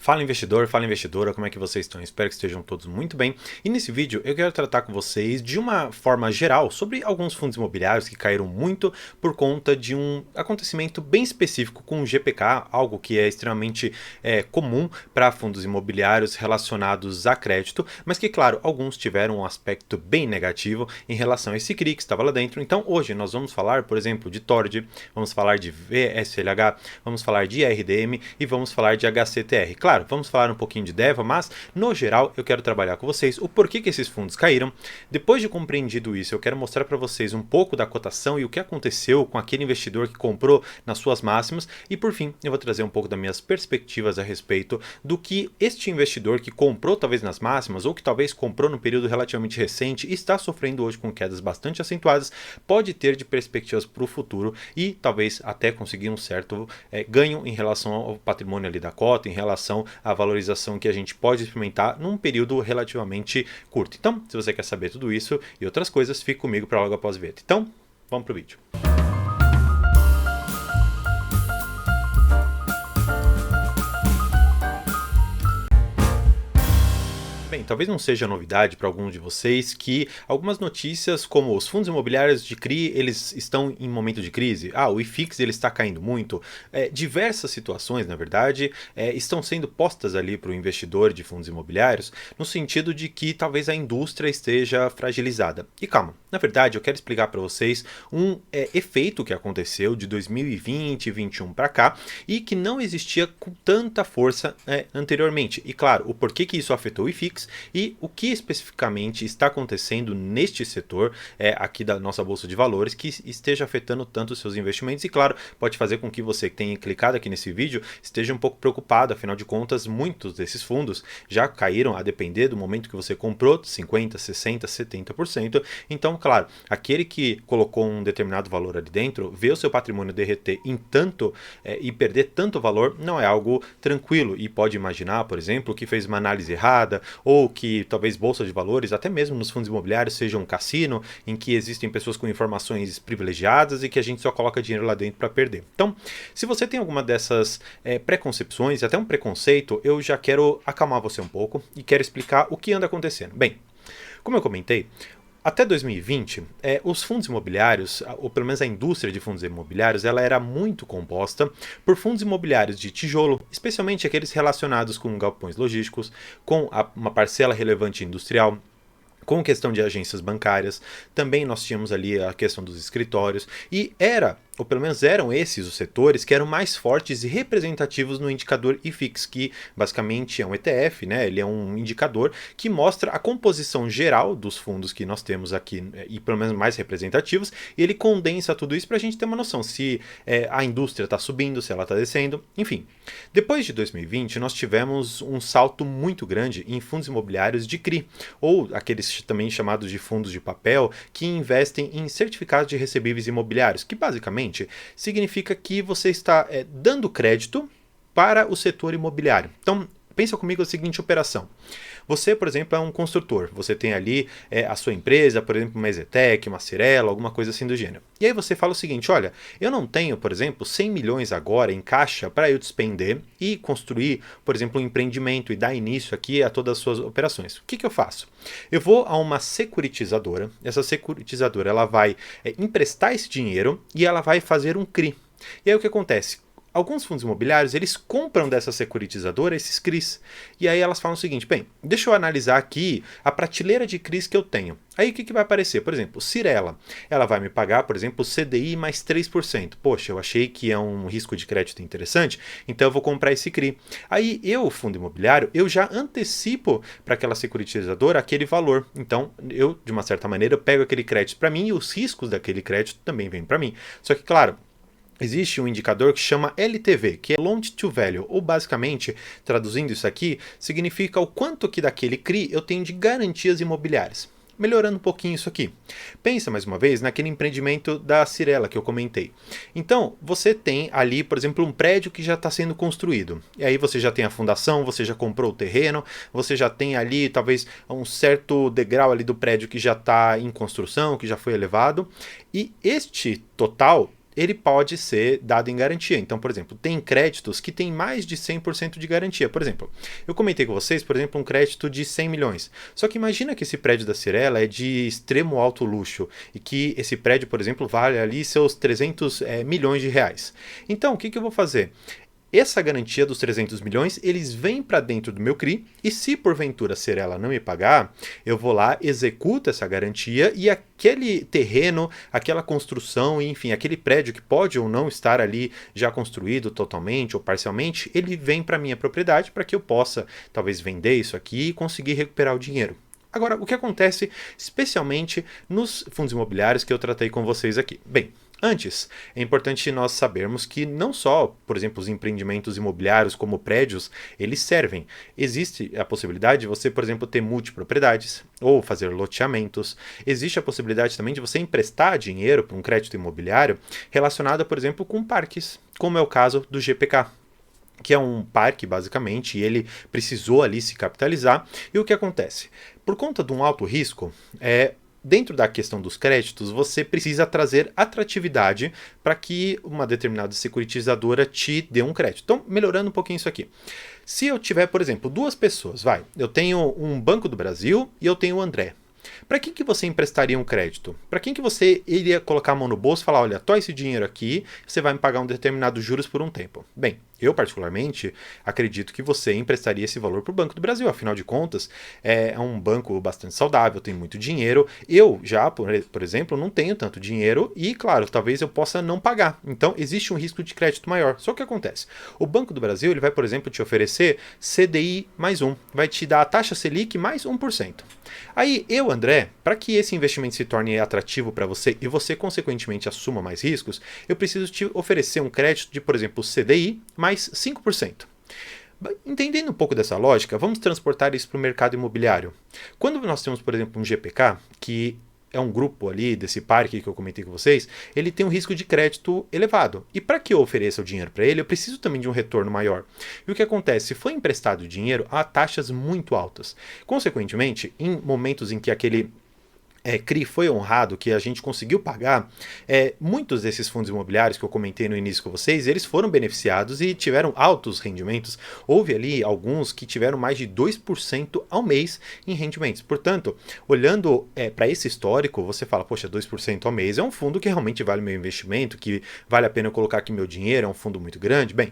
Fala investidor, fala investidora, como é que vocês estão? Espero que estejam todos muito bem. E nesse vídeo eu quero tratar com vocês de uma forma geral sobre alguns fundos imobiliários que caíram muito por conta de um acontecimento bem específico com o GPK, algo que é extremamente comum para fundos imobiliários relacionados a crédito, mas que, claro, alguns tiveram um aspecto bem negativo em relação a esse CRI que estava lá dentro. Então hoje nós vamos falar, por exemplo, de TORD, vamos falar de VSLH, vamos falar de RDM e vamos falar de HCTR. Claro, vamos falar um pouquinho de DEVA, mas no geral eu quero trabalhar com vocês o porquê que esses fundos caíram. Depois de compreendido isso, eu quero mostrar para vocês um pouco da cotação e o que aconteceu com aquele investidor que comprou nas suas máximas. E por fim, eu vou trazer um pouco das minhas perspectivas a respeito do que este investidor que comprou talvez nas máximas ou que talvez comprou num período relativamente recente e está sofrendo hoje com quedas bastante acentuadas, pode ter de perspectivas para o futuro e talvez até conseguir um certo ganho em relação ao patrimônio ali da cota, em relação à valorização que a gente pode experimentar num período relativamente curto. Então, se você quer saber tudo isso e outras coisas, fique comigo para logo após a vinheta. Então, vamos para o vídeo. Bem, talvez não seja novidade para alguns de vocês que algumas notícias como os fundos imobiliários de CRI, eles estão em momento de crise. O IFIX ele está caindo muito. Diversas situações, na verdade, estão sendo postas ali para o investidor de fundos imobiliários no sentido de que talvez a indústria esteja fragilizada. E calma, na verdade eu quero explicar para vocês um efeito que aconteceu de 2020 e 2021 para cá e que não existia com tanta força anteriormente. E claro, o porquê que isso afetou o IFIX e o que especificamente está acontecendo neste setor aqui da nossa Bolsa de Valores que esteja afetando tanto os seus investimentos e claro, pode fazer com que você que tenha clicado aqui nesse vídeo esteja um pouco preocupado, afinal de contas muitos desses fundos já caíram a depender do momento que você comprou, 50%, 60%, 70%, então claro, aquele que colocou um determinado valor ali dentro, ver o seu patrimônio derreter em tanto e perder tanto valor não é algo tranquilo e pode imaginar, por exemplo, que fez uma análise errada ou que talvez bolsa de valores, até mesmo nos fundos imobiliários, seja um cassino em que existem pessoas com informações privilegiadas e que a gente só coloca dinheiro lá dentro para perder. Então, se você tem alguma dessas preconcepções, até um preconceito, eu já quero acalmar você um pouco e quero explicar o que anda acontecendo. Bem, como eu comentei, até 2020, os fundos imobiliários, ou pelo menos a indústria de fundos imobiliários, ela era muito composta por fundos imobiliários de tijolo, especialmente aqueles relacionados com galpões logísticos, com uma parcela relevante industrial, com questão de agências bancárias, também nós tínhamos ali a questão dos escritórios, e ou pelo menos eram esses os setores que eram mais fortes e representativos no indicador IFIX, que basicamente é um ETF, né? Ele é um indicador que mostra a composição geral dos fundos que nós temos aqui, e pelo menos mais representativos, e ele condensa tudo isso para a gente ter uma noção se a indústria está subindo, se ela está descendo, enfim. Depois de 2020, nós tivemos um salto muito grande em fundos imobiliários de CRI, ou aqueles também chamados de fundos de papel, que investem em certificados de recebíveis imobiliários, que basicamente significa que você está dando crédito para o setor imobiliário. Então, pensa comigo a seguinte operação. Você, por exemplo, é um construtor. Você tem ali a sua empresa, por exemplo, uma Exetec, uma Cirela, alguma coisa assim do gênero. E aí você fala o seguinte, olha, eu não tenho, por exemplo, 100 milhões agora em caixa para eu despender e construir, por exemplo, um empreendimento e dar início aqui a todas as suas operações. O que eu faço? Eu vou a uma securitizadora. Essa securitizadora ela vai emprestar esse dinheiro e ela vai fazer um CRI. E aí o que acontece? Alguns fundos imobiliários, eles compram dessa securitizadora esses CRIs. E aí elas falam o seguinte, bem, deixa eu analisar aqui a prateleira de CRIs que eu tenho. Aí o que vai aparecer? Por exemplo, Cirela, ela vai me pagar, por exemplo, CDI mais 3%. Poxa, eu achei que é um risco de crédito interessante, então eu vou comprar esse CRI. Aí eu, fundo imobiliário, eu já antecipo para aquela securitizadora aquele valor. Então eu, de uma certa maneira, eu pego aquele crédito para mim e os riscos daquele crédito também vêm para mim. Só que, claro, existe um indicador que chama LTV, que é Loan to Value, ou basicamente, traduzindo isso aqui, significa o quanto que daquele CRI eu tenho de garantias imobiliárias. Melhorando um pouquinho isso aqui. Pensa mais uma vez naquele empreendimento da Cirela que eu comentei. Então, você tem ali, por exemplo, um prédio que já está sendo construído. E aí você já tem a fundação, você já comprou o terreno, você já tem ali talvez um certo degrau ali do prédio que já está em construção, que já foi elevado. E este total ele pode ser dado em garantia. Então, por exemplo, tem créditos que têm mais de 100% de garantia. Por exemplo, eu comentei com vocês, por exemplo, um crédito de 100 milhões. Só que imagina que esse prédio da Cyrela é de extremo alto luxo e que esse prédio, por exemplo, vale ali seus 300 milhões de reais. Então, o que eu vou fazer? Essa garantia dos 300 milhões, eles vêm para dentro do meu CRI e se porventura a Cyrela não me pagar, eu vou lá, executo essa garantia e aquele terreno, aquela construção, enfim, aquele prédio que pode ou não estar ali já construído totalmente ou parcialmente, ele vem para minha propriedade para que eu possa talvez vender isso aqui e conseguir recuperar o dinheiro. Agora, o que acontece especialmente nos fundos imobiliários que eu tratei com vocês aqui? Bem, antes, é importante nós sabermos que não só, por exemplo, os empreendimentos imobiliários como prédios, eles servem. Existe a possibilidade de você, por exemplo, ter multipropriedades ou fazer loteamentos. Existe a possibilidade também de você emprestar dinheiro para um crédito imobiliário relacionado, por exemplo, com parques, como é o caso do GPK, que é um parque, basicamente, e ele precisou ali se capitalizar. E o que acontece? Por conta de um alto risco, dentro da questão dos créditos, você precisa trazer atratividade para que uma determinada securitizadora te dê um crédito. Então, melhorando um pouquinho isso aqui. Se eu tiver, por exemplo, duas pessoas, eu tenho um Banco do Brasil e eu tenho o André. Para quem que você emprestaria um crédito? Para quem que você iria colocar a mão no bolso e falar, olha, toma esse dinheiro aqui, você vai me pagar um determinado juros por um tempo? Bem, eu particularmente acredito que você emprestaria esse valor para o Banco do Brasil, afinal de contas é um banco bastante saudável, tem muito dinheiro. Eu já, por exemplo, não tenho tanto dinheiro e, claro, talvez eu possa não pagar. Então, existe um risco de crédito maior. Só que o que acontece? O Banco do Brasil ele vai, por exemplo, te oferecer CDI mais 1, vai te dar a taxa Selic mais 1%. Aí, André, para que esse investimento se torne atrativo para você e você, consequentemente, assuma mais riscos, eu preciso te oferecer um crédito de, por exemplo, CDI mais 5%. Entendendo um pouco dessa lógica, vamos transportar isso para o mercado imobiliário. Quando nós temos, por exemplo, um GPK, que é um grupo ali desse parque que eu comentei com vocês, ele tem um risco de crédito elevado. E para que eu ofereça o dinheiro para ele, eu preciso também de um retorno maior. E o que acontece? Se for emprestado dinheiro, há taxas muito altas. Consequentemente, em momentos em que aquele CRI foi honrado, que a gente conseguiu pagar, muitos desses fundos imobiliários que eu comentei no início com vocês, eles foram beneficiados e tiveram altos rendimentos. Houve ali alguns que tiveram mais de 2% ao mês em rendimentos. Portanto, olhando para esse histórico, você fala, poxa, 2% ao mês é um fundo que realmente vale meu investimento, que vale a pena eu colocar aqui meu dinheiro, é um fundo muito grande. Bem,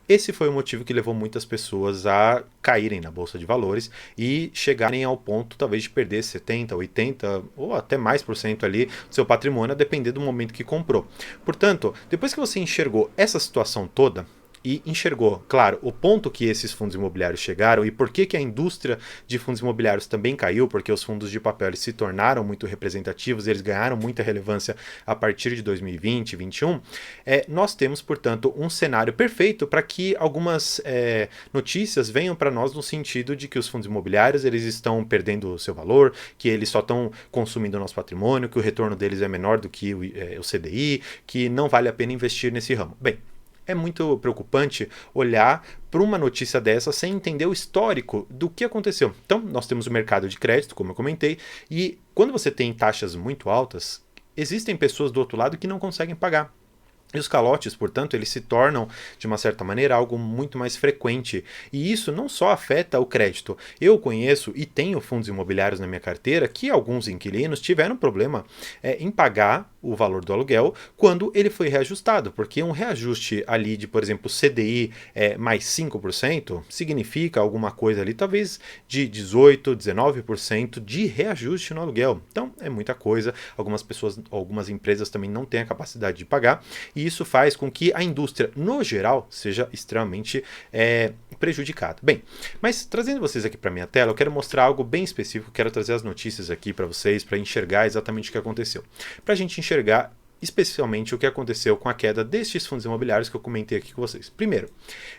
esse foi o motivo que levou muitas pessoas a caírem na Bolsa de Valores e chegarem ao ponto, talvez, de perder 70%, 80% ou até mais por cento ali do seu patrimônio, a depender do momento que comprou. Portanto, depois que você enxergou essa situação toda, e enxergou, claro, o ponto que esses fundos imobiliários chegaram e por que a indústria de fundos imobiliários também caiu, porque os fundos de papel eles se tornaram muito representativos, eles ganharam muita relevância a partir de 2020, 2021, nós temos, portanto, um cenário perfeito para que algumas notícias venham para nós no sentido de que os fundos imobiliários eles estão perdendo o seu valor, que eles só estão consumindo o nosso patrimônio, que o retorno deles é menor do que o CDI, que não vale a pena investir nesse ramo. Bem, é muito preocupante olhar para uma notícia dessa sem entender o histórico do que aconteceu. Então, nós temos o mercado de crédito, como eu comentei, e quando você tem taxas muito altas, existem pessoas do outro lado que não conseguem pagar. E os calotes, portanto, eles se tornam, de uma certa maneira, algo muito mais frequente. E isso não só afeta o crédito. Eu conheço e tenho fundos imobiliários na minha carteira que alguns inquilinos tiveram problema em pagar o valor do aluguel quando ele foi reajustado. Porque um reajuste ali de, por exemplo, CDI mais 5% significa alguma coisa ali, talvez de 18%, 19% de reajuste no aluguel. Então, é muita coisa. Algumas pessoas, algumas empresas também não têm a capacidade de pagar. E isso faz com que a indústria, no geral, seja extremamente prejudicada. Bem, mas trazendo vocês aqui para minha tela, eu quero mostrar algo bem específico, quero trazer as notícias aqui para vocês, para enxergar exatamente o que aconteceu. Para a gente enxergar especialmente o que aconteceu com a queda destes fundos imobiliários que eu comentei aqui com vocês. Primeiro,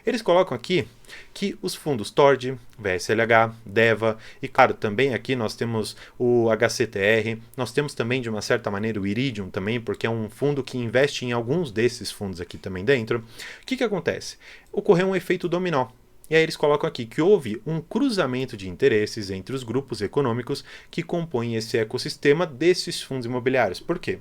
eles colocam aqui que os fundos Tord, VSLH, DEVA e, claro, também aqui nós temos o HCTR, nós temos também, de uma certa maneira, o Iridium também, porque é um fundo que investe em alguns desses fundos aqui também dentro. O que acontece? Ocorreu um efeito dominó. E aí eles colocam aqui que houve um cruzamento de interesses entre os grupos econômicos que compõem esse ecossistema desses fundos imobiliários. Por quê?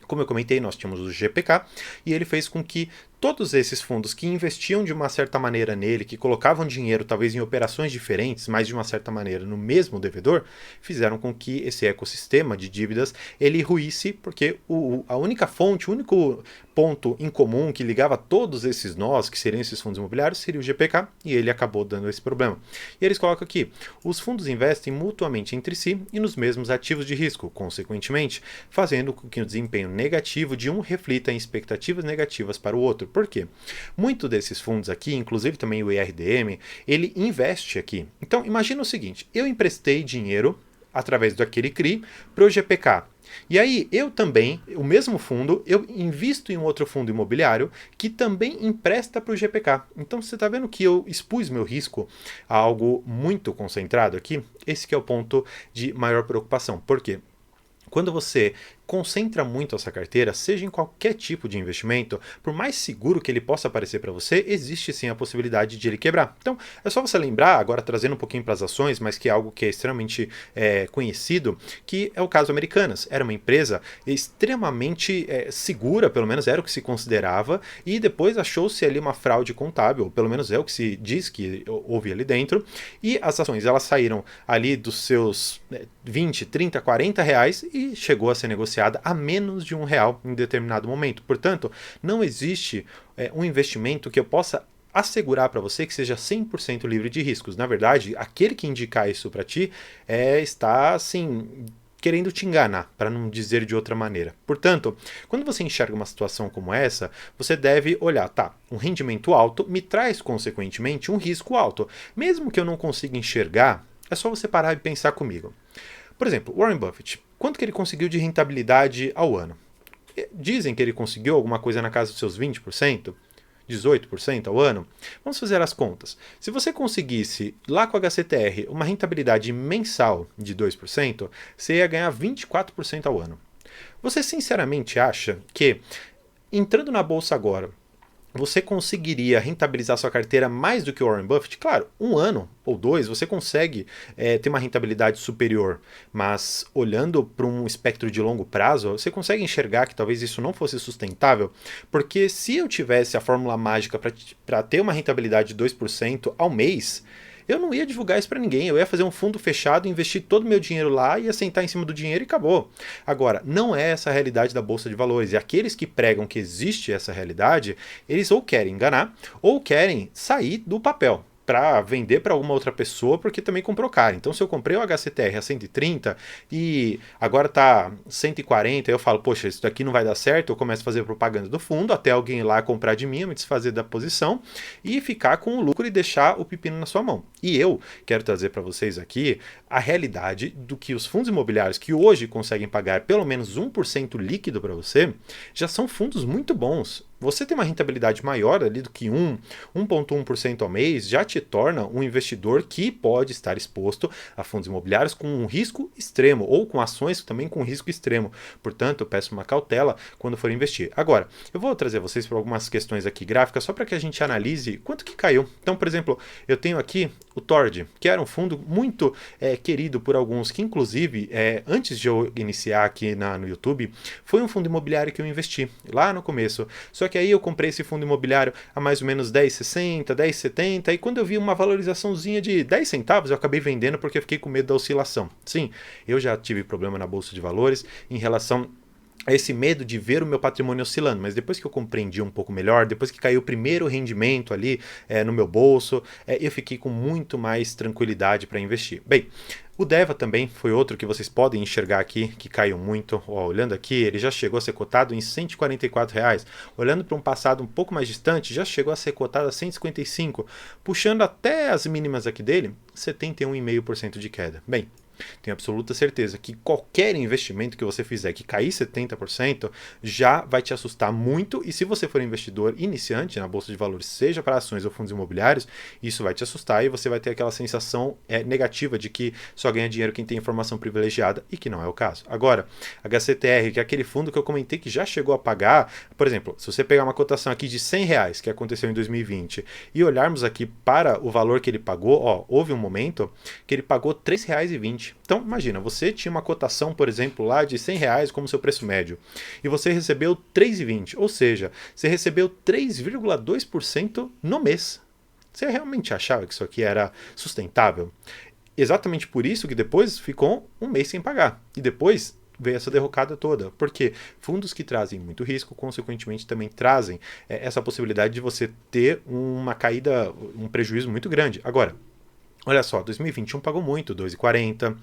Como eu comentei, nós tínhamos o GPK e ele fez com que todos esses fundos que investiam de uma certa maneira nele, que colocavam dinheiro talvez em operações diferentes, mas de uma certa maneira no mesmo devedor, fizeram com que esse ecossistema de dívidas ele ruísse, porque a única fonte, o único ponto em comum que ligava todos esses nós, que seriam esses fundos imobiliários, seria o GPK, e ele acabou dando esse problema. E eles colocam aqui, os fundos investem mutuamente entre si e nos mesmos ativos de risco, consequentemente, fazendo com que o desempenho negativo de um reflita em expectativas negativas para o outro. Por quê? Muito desses fundos aqui, inclusive também o IRDM, ele investe aqui. Então, imagina o seguinte, eu emprestei dinheiro através daquele CRI para o GPK. E aí, eu também, o mesmo fundo, eu invisto em um outro fundo imobiliário que também empresta para o GPK. Então, você está vendo que eu expus meu risco a algo muito concentrado aqui? Esse que é o ponto de maior preocupação. Por quê? Quando você concentra muito essa carteira, seja em qualquer tipo de investimento, por mais seguro que ele possa parecer para você, existe sim a possibilidade de ele quebrar. Então, é só você lembrar, agora trazendo um pouquinho para as ações, mas que é algo que é extremamente conhecido, que é o caso Americanas. Era uma empresa extremamente segura, pelo menos era o que se considerava, e depois achou-se ali uma fraude contábil, pelo menos é o que se diz que houve ali dentro, e as ações elas saíram ali dos seus 20, 30, 40 reais e chegou a ser negociada a menos de R$ 1 em determinado momento. Portanto, não existe um investimento que eu possa assegurar para você que seja 100% livre de riscos. Na verdade, aquele que indicar isso para ti está assim querendo te enganar, para não dizer de outra maneira. Portanto, quando você enxerga uma situação como essa, você deve olhar, tá, um rendimento alto me traz consequentemente um risco alto. Mesmo que eu não consiga enxergar, é só você parar e pensar comigo. Por exemplo, Warren Buffett, quanto que ele conseguiu de rentabilidade ao ano? Dizem que ele conseguiu alguma coisa na casa dos seus 20%, 18% ao ano. Vamos fazer as contas. Se você conseguisse, lá com a HCTR, uma rentabilidade mensal de 2%, você ia ganhar 24% ao ano. Você sinceramente acha que, entrando na bolsa agora, você conseguiria rentabilizar sua carteira mais do que o Warren Buffett? Claro, 1 ano ou 2 você consegue ter uma rentabilidade superior, mas olhando para um espectro de longo prazo, você consegue enxergar que talvez isso não fosse sustentável? Porque se eu tivesse a fórmula mágica para ter uma rentabilidade de 2% ao mês, eu não ia divulgar isso para ninguém, eu ia fazer um fundo fechado, investir todo o meu dinheiro lá, ia sentar em cima do dinheiro e acabou. Agora, não é essa a realidade da Bolsa de Valores, e aqueles que pregam que existe essa realidade, eles ou querem enganar, ou querem sair do papel para vender para alguma outra pessoa porque também comprou caro. Então, se eu comprei o HCTR a 130 e agora tá 140, eu falo, poxa, isso daqui não vai dar certo, eu começo a fazer propaganda do fundo até alguém ir lá comprar de mim, me desfazer da posição e ficar com o lucro e deixar o pepino na sua mão. E eu quero trazer para vocês aqui a realidade do que os fundos imobiliários que hoje conseguem pagar pelo menos 1% líquido para você, já são fundos muito bons. Você tem uma rentabilidade maior ali do que 1,1% ao mês, já te torna um investidor que pode estar exposto a fundos imobiliários com um risco extremo, ou com ações também com risco extremo. Portanto, eu peço uma cautela quando for investir. Agora, eu vou trazer vocês para algumas questões aqui gráficas, só para que a gente analise quanto que caiu. Então, por exemplo, eu tenho aqui o Tord, que era um fundo muito querido por alguns, que inclusive, antes de eu iniciar aqui no YouTube, foi um fundo imobiliário que eu investi lá no começo. Só que aí eu comprei esse fundo imobiliário a mais ou menos 10,60, 10,70 e quando eu vi uma valorizaçãozinha de 10 centavos, eu acabei vendendo porque eu fiquei com medo da oscilação. Sim, eu já tive problema na Bolsa de Valores em relação a esse medo de ver o meu patrimônio oscilando, mas depois que eu compreendi um pouco melhor, depois que caiu o primeiro rendimento ali no meu bolso, eu fiquei com muito mais tranquilidade para investir. Bem, o Deva também foi outro que vocês podem enxergar aqui, que caiu muito. Ó, olhando aqui, ele já chegou a ser cotado em R$ 144. Olhando para um passado um pouco mais distante, já chegou a ser cotado a 155, puxando até as mínimas aqui dele, 71,5% de queda. Bem, tenho absoluta certeza que qualquer investimento que você fizer que cair 70% já vai te assustar muito, e se você for investidor iniciante na Bolsa de Valores, seja para ações ou fundos imobiliários, isso vai te assustar e você vai ter aquela sensação negativa de que só ganha dinheiro quem tem informação privilegiada, e que não é o caso. Agora, HCTR, que é aquele fundo que eu comentei que já chegou a pagar, por exemplo, se você pegar uma cotação aqui de R$ 100, que aconteceu em 2020, e olharmos aqui para o valor que ele pagou, ó, houve um momento que ele pagou R$ 3,20. 2020. Então, imagina, você tinha uma cotação, por exemplo, lá de R$ 100 como seu preço médio, e você recebeu 3,20, ou seja, você recebeu 3,2% no mês. Você realmente achava que isso aqui era sustentável? Exatamente por isso que depois ficou um mês sem pagar. E depois veio essa derrocada toda. Porque fundos que trazem muito risco, consequentemente, também trazem essa possibilidade de você ter uma caída, um prejuízo muito grande. Agora, olha só, 2021 pagou muito, 2,40,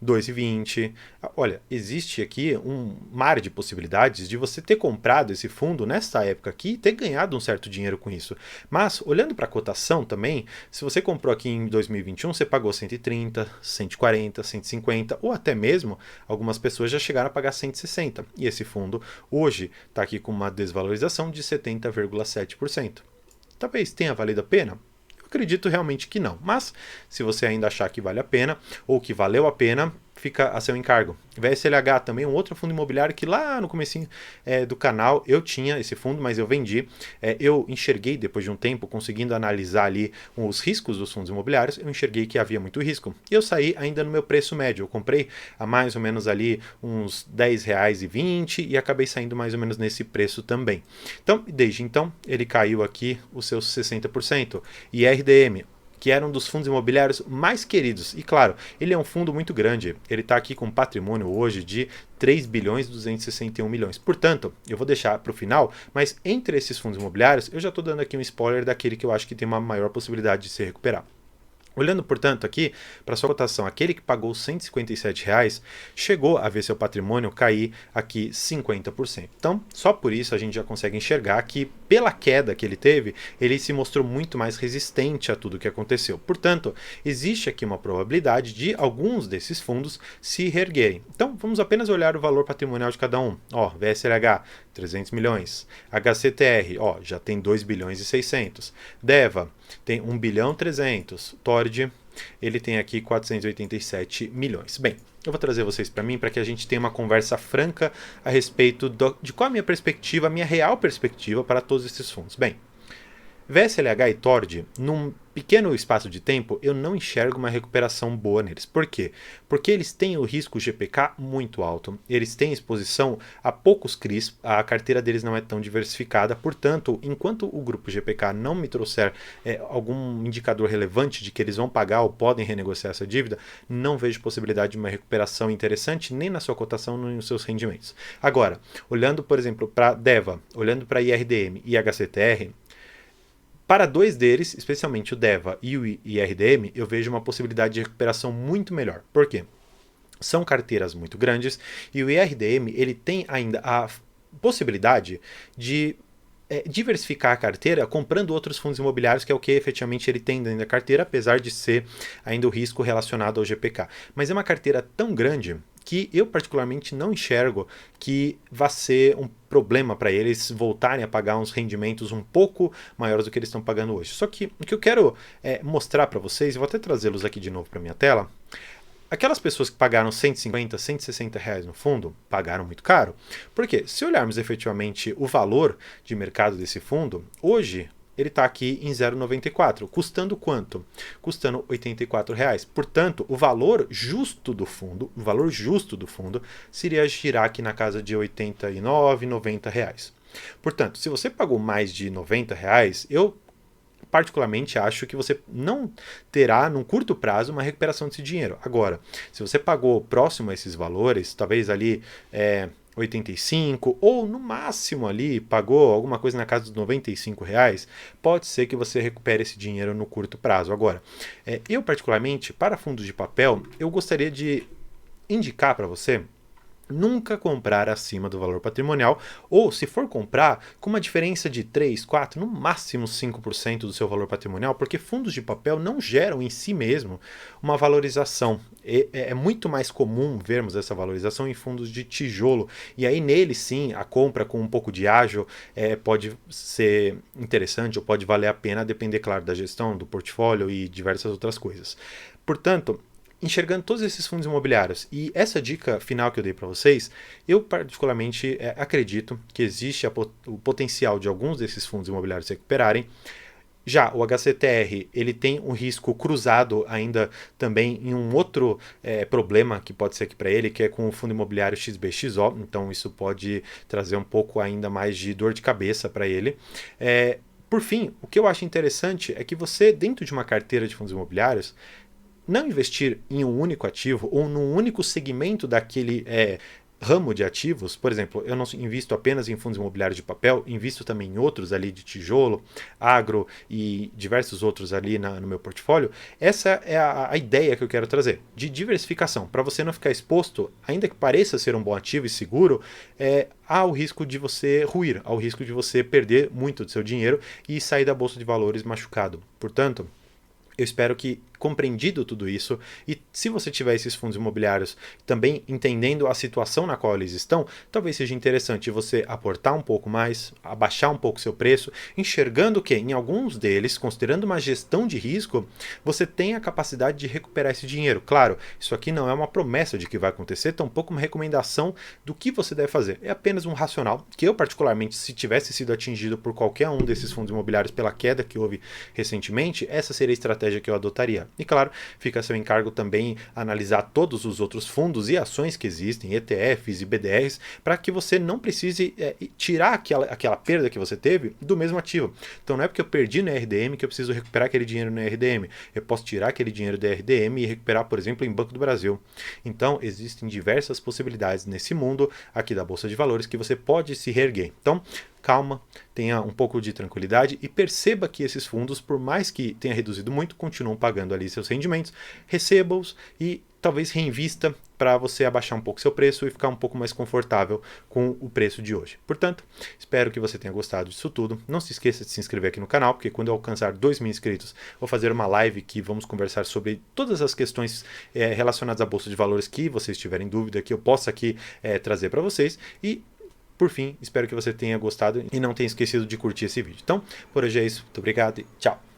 2,20. Olha, existe aqui um mar de possibilidades de você ter comprado esse fundo nessa época aqui e ter ganhado um certo dinheiro com isso. Mas, olhando para a cotação também, se você comprou aqui em 2021, você pagou 130, 140, 150 ou até mesmo algumas pessoas já chegaram a pagar 160. E esse fundo hoje está aqui com uma desvalorização de 70,7%. Talvez tenha valido a pena? Acredito realmente que não, mas se você ainda achar que vale a pena ou que valeu a pena, fica a seu encargo. VSLH também, um outro fundo imobiliário que lá no comecinho do canal eu tinha esse fundo, mas eu vendi. Eu enxerguei depois de um tempo, conseguindo analisar ali os riscos dos fundos imobiliários, eu enxerguei que havia muito risco. E eu saí ainda no meu preço médio. Eu comprei a mais ou menos ali uns R$ 10,20 e acabei saindo mais ou menos nesse preço também. Então, desde então, ele caiu aqui os seus 60%. E RDM, que era um dos fundos imobiliários mais queridos. E claro, ele é um fundo muito grande. Ele está aqui com um patrimônio hoje de 3 bilhões e 261 milhões. Portanto, eu vou deixar para o final, mas entre esses fundos imobiliários, eu já estou dando aqui um spoiler daquele que eu acho que tem uma maior possibilidade de se recuperar. Olhando, portanto, aqui para sua cotação, aquele que pagou R$ 157 chegou a ver seu patrimônio cair aqui 50%. Então, só por isso a gente já consegue enxergar que, pela queda que ele teve, ele se mostrou muito mais resistente a tudo o que aconteceu. Portanto, existe aqui uma probabilidade de alguns desses fundos se reerguerem. Então, vamos apenas olhar o valor patrimonial de cada um. VSLH, 300 milhões. HCTR, já tem 2 bilhões e 600. DEVA, tem 1 bilhão 300. Tord, ele tem aqui 487 milhões. Bem, eu vou trazer vocês para mim para que a gente tenha uma conversa franca a respeito de qual a minha perspectiva, a minha real perspectiva para todos esses fundos. Bem, VSLH e Tord, num pequeno espaço de tempo, eu não enxergo uma recuperação boa neles. Por quê? Porque eles têm o risco GPK muito alto, eles têm exposição a poucos CRIs, a carteira deles não é tão diversificada, portanto, enquanto o grupo GPK não me trouxer algum indicador relevante de que eles vão pagar ou podem renegociar essa dívida, não vejo possibilidade de uma recuperação interessante nem na sua cotação nem nos seus rendimentos. Agora, olhando, por exemplo, para DEVA, olhando para IRDM e HCTR, para dois deles, especialmente o DEVA e o IRDM, eu vejo uma possibilidade de recuperação muito melhor. Por quê? São carteiras muito grandes e o IRDM ele tem ainda a possibilidade de diversificar a carteira comprando outros fundos imobiliários, que é o que efetivamente ele tem dentro da carteira, apesar de ser ainda o risco relacionado ao GPK. Mas é uma carteira tão grande que eu particularmente não enxergo que vai ser um problema para eles voltarem a pagar uns rendimentos um pouco maiores do que eles estão pagando hoje. Só que o que eu quero mostrar para vocês, eu vou até trazê-los aqui de novo para minha tela. Aquelas pessoas que pagaram 150, 160 reais no fundo, pagaram muito caro. Porque se olharmos efetivamente o valor de mercado desse fundo, hoje ele está aqui em 0,94. Custando quanto? Custando R$ 84 reais. Portanto, o valor justo do fundo, seria girar aqui na casa de 89, 90 reais. Portanto, se você pagou mais de 90 reais, eu particularmente acho que você não terá, num curto prazo, uma recuperação desse dinheiro. Agora, se você pagou próximo a esses valores, talvez ali 85, ou no máximo ali pagou alguma coisa na casa dos 95 reais, pode ser que você recupere esse dinheiro no curto prazo. Agora, eu particularmente, para fundos de papel, eu gostaria de indicar para você nunca comprar acima do valor patrimonial, ou se for comprar, com uma diferença de 3, 4, no máximo 5% do seu valor patrimonial, porque fundos de papel não geram em si mesmo uma valorização. É muito mais comum vermos essa valorização em fundos de tijolo, e aí nele sim, a compra com um pouco de ágio pode ser interessante ou pode valer a pena, depender, claro, da gestão, do portfólio e diversas outras coisas. Portanto, enxergando todos esses fundos imobiliários e essa dica final que eu dei para vocês, eu particularmente acredito que existe o potencial de alguns desses fundos imobiliários se recuperarem, Já o HCTR, ele tem um risco cruzado ainda também em um outro problema que pode ser aqui para ele, que é com o fundo imobiliário XBXO, então isso pode trazer um pouco ainda mais de dor de cabeça para ele. Por fim, o que eu acho interessante é que você, dentro de uma carteira de fundos imobiliários, não investir em um único ativo ou num único segmento daquele ramo de ativos. Por exemplo, eu não invisto apenas em fundos imobiliários de papel, invisto também em outros ali de tijolo, agro e diversos outros ali no meu portfólio. Essa é a ideia que eu quero trazer, de diversificação, para você não ficar exposto, ainda que pareça ser um bom ativo e seguro, ao risco de você ruir, ao risco de você perder muito do seu dinheiro e sair da bolsa de valores machucado. Portanto, eu espero que, compreendido tudo isso, e se você tiver esses fundos imobiliários também entendendo a situação na qual eles estão, talvez seja interessante você aportar um pouco mais, abaixar um pouco seu preço, enxergando que em alguns deles, considerando uma gestão de risco, você tem a capacidade de recuperar esse dinheiro. Claro, isso aqui não é uma promessa de que vai acontecer, tampouco uma recomendação do que você deve fazer. É apenas um racional que eu, particularmente, se tivesse sido atingido por qualquer um desses fundos imobiliários pela queda que houve recentemente, essa seria a estratégia que eu adotaria. E claro, fica a seu encargo também analisar todos os outros fundos e ações que existem, ETFs e BDRs, para que você não precise tirar aquela perda que você teve do mesmo ativo. Então não é porque eu perdi no RDM que eu preciso recuperar aquele dinheiro no RDM. Eu posso tirar aquele dinheiro do RDM e recuperar, por exemplo, em Banco do Brasil. Então existem diversas possibilidades nesse mundo aqui da Bolsa de Valores que você pode se reerguer. Então, calma, tenha um pouco de tranquilidade e perceba que esses fundos, por mais que tenha reduzido muito, continuam pagando ali seus rendimentos, receba-os e talvez reinvista para você abaixar um pouco seu preço e ficar um pouco mais confortável com o preço de hoje. Portanto, espero que você tenha gostado disso tudo. Não se esqueça de se inscrever aqui no canal, porque quando eu alcançar 2.000 inscritos, vou fazer uma live que vamos conversar sobre todas as questões relacionadas à Bolsa de Valores que vocês tiverem dúvida, que eu possa aqui trazer para vocês. E por fim, espero que você tenha gostado e não tenha esquecido de curtir esse vídeo. Então, por hoje é isso. Muito obrigado e tchau!